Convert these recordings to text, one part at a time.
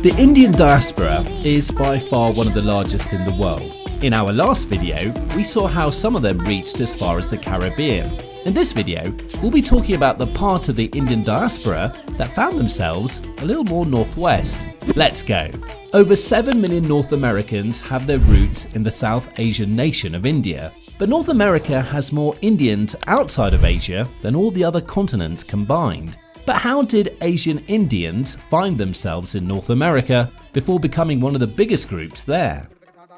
The Indian diaspora is by far one of the largest in the world. In our last video, we saw how some of them reached as far as the Caribbean. In this video, we'll be talking about the part of the Indian diaspora that found themselves a little more northwest. Let's go. Over 7 million North Americans have their roots in the South Asian nation of India, but North America has more Indians outside of Asia than all the other continents combined. But how did Asian Indians find themselves in North America before becoming one of the biggest groups there?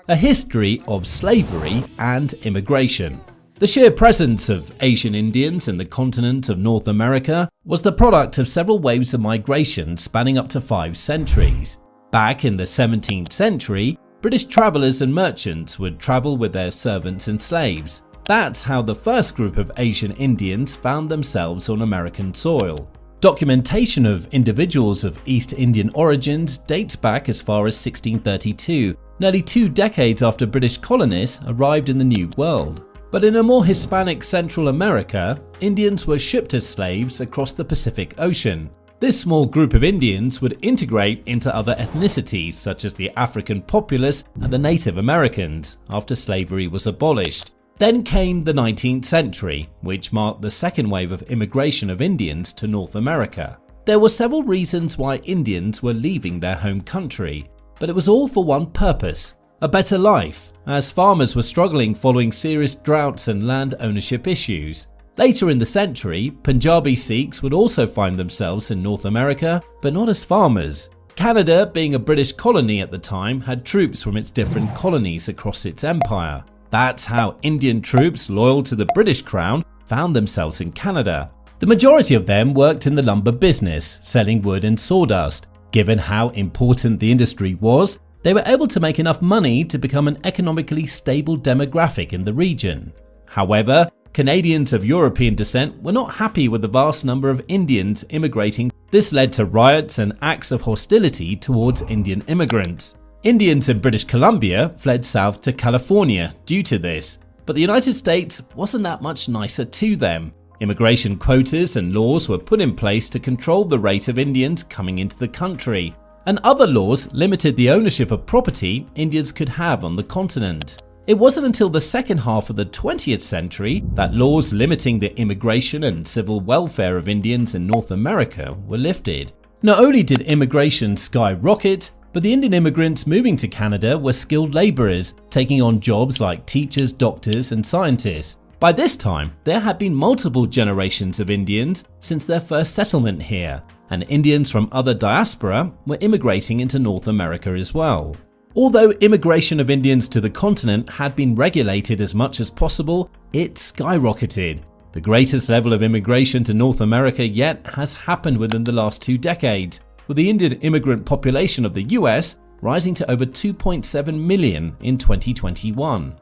A history of slavery and immigration. The sheer presence of Asian Indians in the continent of North America was the product of several waves of migration spanning up to 5 centuries. Back in the 17th century, British travellers and merchants would travel with their servants and slaves. That's how the first group of Asian Indians found themselves on American soil. Documentation of individuals of East Indian origins dates back as far as 1632, nearly 2 decades after British colonists arrived in the New World. But in a more Hispanic Central America, Indians were shipped as slaves across the Pacific Ocean. This small group of Indians would integrate into other ethnicities such as the African populace and the Native Americans after slavery was abolished. Then came the 19th century, which marked the second wave of immigration of Indians to North America. There were several reasons why Indians were leaving their home country, but it was all for one purpose: a better life, as farmers were struggling following serious droughts and land ownership issues. Later in the century, Punjabi Sikhs would also find themselves in North America, but not as farmers. Canada, being a British colony at the time, had troops from its different colonies across its empire. That's how Indian troops loyal to the British Crown found themselves in Canada. The majority of them worked in the lumber business, selling wood and sawdust. Given how important the industry was, they were able to make enough money to become an economically stable demographic in the region. However, Canadians of European descent were not happy with the vast number of Indians immigrating. This led to riots and acts of hostility towards Indian immigrants. Indians in British Columbia fled south to California due to this, but the United States wasn't that much nicer to them. Immigration quotas and laws were put in place to control the rate of Indians coming into the country, and other laws limited the ownership of property Indians could have on the continent. It wasn't until the second half of the 20th century that laws limiting the immigration and civil welfare of Indians in North America were lifted. Not only did immigration skyrocket, but the Indian immigrants moving to Canada were skilled labourers, taking on jobs like teachers, doctors and scientists. By this time, there had been multiple generations of Indians since their first settlement here, and Indians from other diaspora were immigrating into North America as well. Although immigration of Indians to the continent had been regulated as much as possible, it skyrocketed. The greatest level of immigration to North America yet has happened within the last 2 decades, with the Indian immigrant population of the US rising to over 2.7 million in 2021.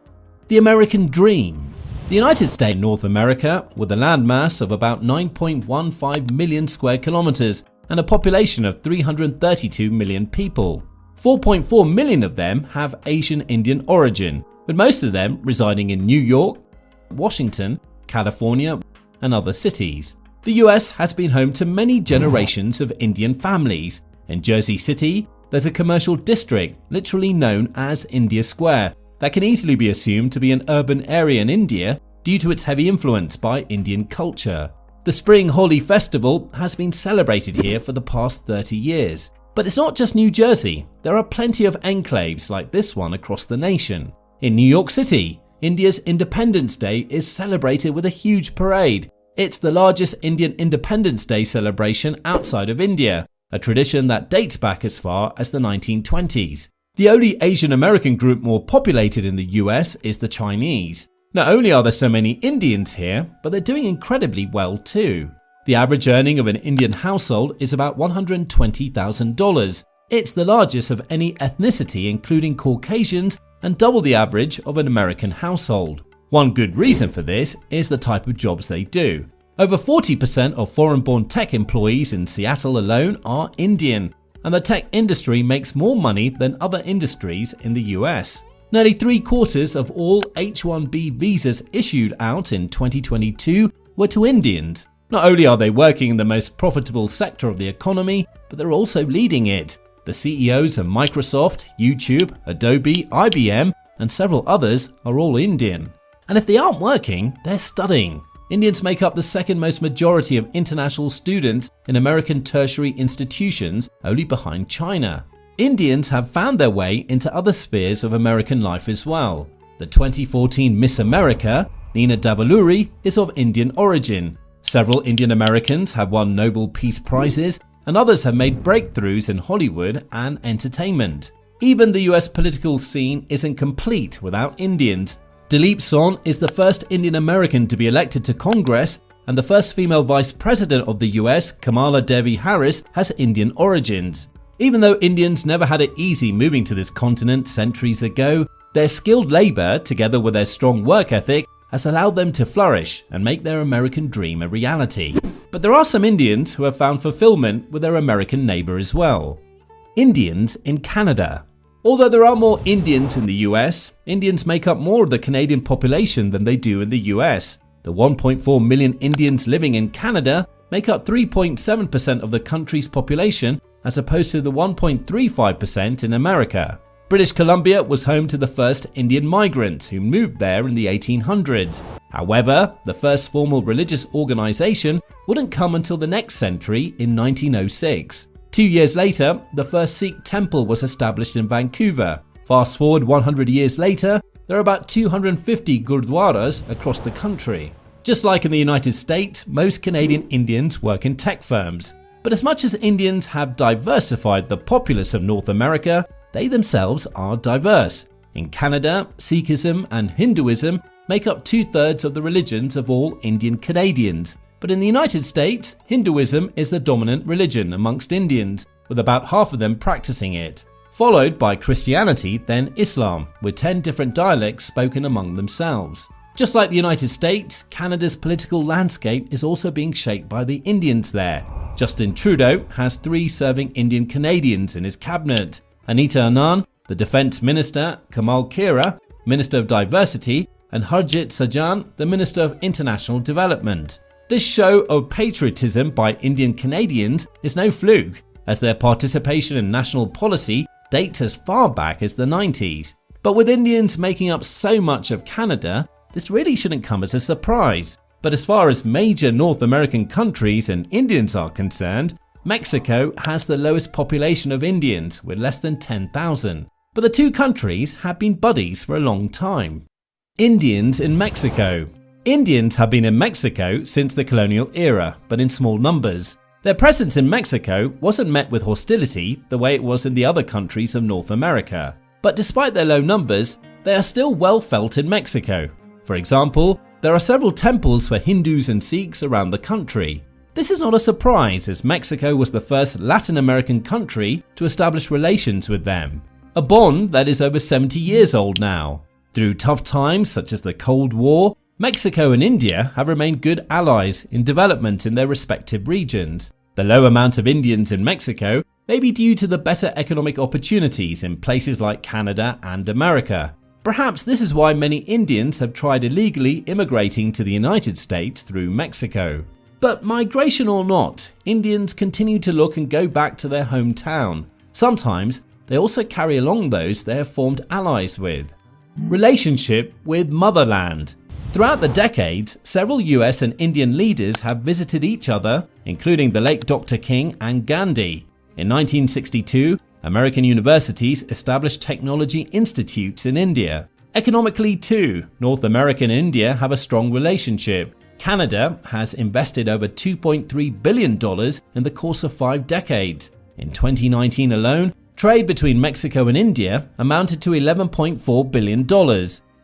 The American Dream. The United States of North America, with a landmass of about 9.15 million square kilometers and a population of 332 million people. 4.4 million of them have Asian Indian origin, with most of them residing in New York, Washington, California, and other cities. The US has been home to many generations of Indian families. In Jersey City, there's a commercial district, literally known as India Square, that can easily be assumed to be an urban area in India due to its heavy influence by Indian culture. The Spring Holi Festival has been celebrated here for the past 30 years. But it's not just New Jersey. There are plenty of enclaves like this one across the nation. In New York City, India's Independence Day is celebrated with a huge parade. It's the largest Indian Independence Day celebration outside of India, a tradition that dates back as far as the 1920s. The only Asian American group more populated in the US is the Chinese. Not only are there so many Indians here, but they're doing incredibly well too. The average earning of an Indian household is about $120,000. It's the largest of any ethnicity including Caucasians and double the average of an American household. One good reason for this is the type of jobs they do. Over 40% of foreign-born tech employees in Seattle alone are Indian, and the tech industry makes more money than other industries in the US. Nearly 3/4 of all H-1B visas issued out in 2022 were to Indians. Not only are they working in the most profitable sector of the economy, but they're also leading it. The CEOs of Microsoft, YouTube, Adobe, IBM, and several others are all Indian. And if they aren't working, they're studying. Indians make up the second most majority of international students in American tertiary institutions, only behind China. Indians have found their way into other spheres of American life as well. The 2014 Miss America, Nina Davaluri, is of Indian origin. Several Indian Americans have won Nobel Peace Prizes, and others have made breakthroughs in Hollywood and entertainment. Even the US political scene isn't complete without Indians. Dileep Son is the first Indian American to be elected to Congress, and the first female vice president of the US, Kamala Devi Harris, has Indian origins. Even though Indians never had it easy moving to this continent centuries ago, their skilled labor, together with their strong work ethic, has allowed them to flourish and make their American dream a reality. But there are some Indians who have found fulfillment with their American neighbor as well. Indians in Canada. Although there are more Indians in the US, Indians make up more of the Canadian population than they do in the US. The 1.4 million Indians living in Canada make up 3.7% of the country's population, as opposed to the 1.35% in America. British Columbia was home to the first Indian migrants who moved there in the 1800s. However, the first formal religious organization wouldn't come until the next century in 1906. 2 years later, the first Sikh temple was established in Vancouver. Fast forward 100 years later, there are about 250 gurdwaras across the country. Just like in the United States, most Canadian Indians work in tech firms. But as much as Indians have diversified the populace of North America, they themselves are diverse. In Canada, Sikhism and Hinduism make up 2/3 of the religions of all Indian Canadians. But in the United States, Hinduism is the dominant religion amongst Indians, with about half of them practicing it. Followed by Christianity, then Islam, with 10 different dialects spoken among themselves. Just like the United States, Canada's political landscape is also being shaped by the Indians there. Justin Trudeau has 3 serving Indian Canadians in his cabinet: Anita Anand, the Defence Minister, Kamal Khera, Minister of Diversity, and Harjit Sajjan, the Minister of International Development. This show of patriotism by Indian Canadians is no fluke, as their participation in national policy dates as far back as the 90s. But with Indians making up so much of Canada, this really shouldn't come as a surprise. But as far as major North American countries and Indians are concerned, Mexico has the lowest population of Indians, with less than 10,000. But the two countries have been buddies for a long time. Indians in Mexico. Indians have been in Mexico since the colonial era, but in small numbers. Their presence in Mexico wasn't met with hostility the way it was in the other countries of North America. But despite their low numbers, they are still well felt in Mexico. For example, there are several temples for Hindus and Sikhs around the country. This is not a surprise, as Mexico was the first Latin American country to establish relations with them. A bond that is over 70 years old now. Through tough times such as the Cold War, Mexico and India have remained good allies in development in their respective regions. The low amount of Indians in Mexico may be due to the better economic opportunities in places like Canada and America. Perhaps this is why many Indians have tried illegally immigrating to the United States through Mexico. But migration or not, Indians continue to look and go back to their hometown. Sometimes they also carry along those they have formed allies with. Relationship with motherland. Throughout the decades, several US and Indian leaders have visited each other, including the late Dr. King and Gandhi. In 1962, American universities established technology institutes in India. Economically too, North America and India have a strong relationship. Canada has invested over $2.3 billion in the course of 5 decades. In 2019 alone, trade between Mexico and India amounted to $11.4 billion.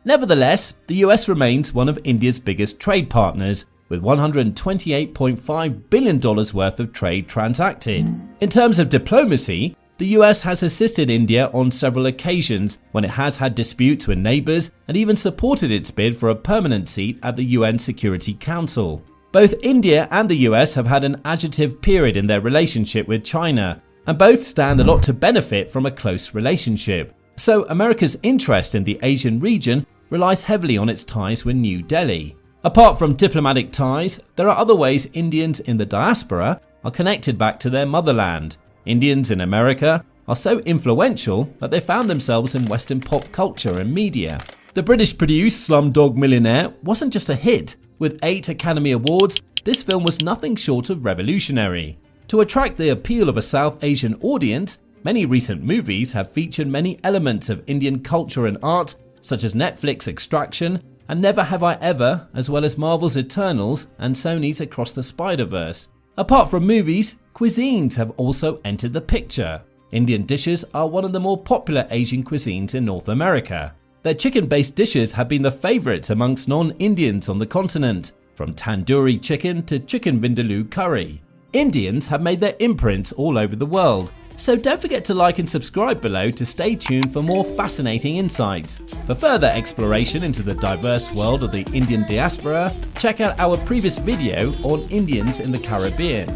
Nevertheless, the US remains one of India's biggest trade partners, with $128.5 billion worth of trade transacted. In terms of diplomacy, the US has assisted India on several occasions when it has had disputes with neighbors and even supported its bid for a permanent seat at the UN Security Council. Both India and the US have had an agitative period in their relationship with China, and both stand a lot to benefit from a close relationship. So America's interest in the Asian region relies heavily on its ties with New Delhi. Apart from diplomatic ties, there are other ways Indians in the diaspora are connected back to their motherland. Indians in America are so influential that they found themselves in Western pop culture and media. The British-produced Slumdog Millionaire wasn't just a hit. With 8 Academy Awards, this film was nothing short of revolutionary. To attract the appeal of a South Asian audience, many recent movies have featured many elements of Indian culture and art, such as Netflix Extraction and Never Have I Ever, as well as Marvel's Eternals and Sony's Across the Spider-Verse. Apart from movies, cuisines have also entered the picture. Indian dishes are one of the more popular Asian cuisines in North America. Their chicken-based dishes have been the favorites amongst non-Indians on the continent, from tandoori chicken to chicken vindaloo curry. Indians have made their imprint all over the world, so don't forget to like and subscribe below to stay tuned for more fascinating insights. For further exploration into the diverse world of the Indian diaspora, check out our previous video on Indians in the Caribbean.